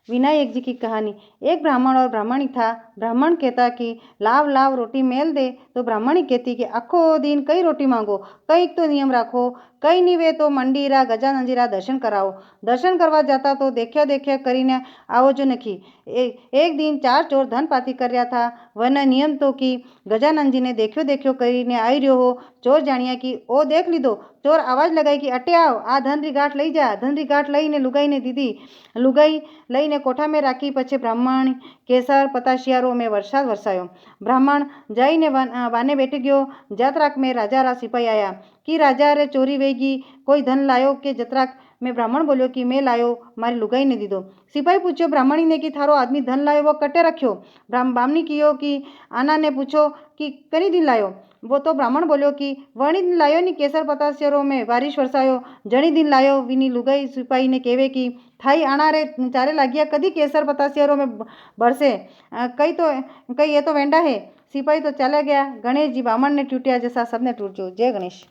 विनायक जी की कहानी। एक ब्राह्मण और ब्राह्मणी था। ब्राह्मण कहता कि लाव लाव रोटी मेल दे, तो ब्राह्मणी कहती कि आखो दिन कई रोटी मांगो, कई तो नियम राखो, कई नहीं वे तो मंडीरा गजानंदजीरा दर्शन कराओ। दर्शन करवा जाता तो देख्या देख्या करीने आवो जो नखी। एक दिन 4 चोर धन पाती कर रहा था। वने नियम तो कि गजानंदजी ने देख्यो देख्यो करीने आई रह्यो हो। चोर जाणिया कि ओ देख लीधो। चोर आवाज लगाई कि अटे आव, आ धन री गांठ लई जा। धन री गांठ लईने लुगाई ने दीधी। लुगाई लईने कोठा में राखी। पछे ब्राह्मण केसर पताशियारो में वरसाद वरसायो। ब्राह्मण जाईने वाने बैठी गयो। जतराक में राजा रा सिपाही आया कि राजा रे चोरी वेगी, कोई धन लायो के जतराक में ब्राह्मण बोलियो कि मैं लायो, मारी लुगाई ने दीधो। सिपाही पूछ्यो ब्राह्मणी ने कि थारो आदमी धन लायो वो कटे रख्यो। बामनी कियो कि आना ने पूछो कि कनी दिन लायो। वो तो ब्राह्मण बोलियो कि वणी दिन लायो नी केसर पतासियरो में बारिश वरसायो। जणी दिन लायो विनी लुगाई सिपाही ने कहवे कि थाई आना रे चारे लाग्या कदी केसर पतासियरो में बरसे। कई ये तो वेंडा है। सिपाही तो चला गया। गणेश जी ब्राह्मण ने टूटिया जैसा सबने टूट जो। जय गणेश।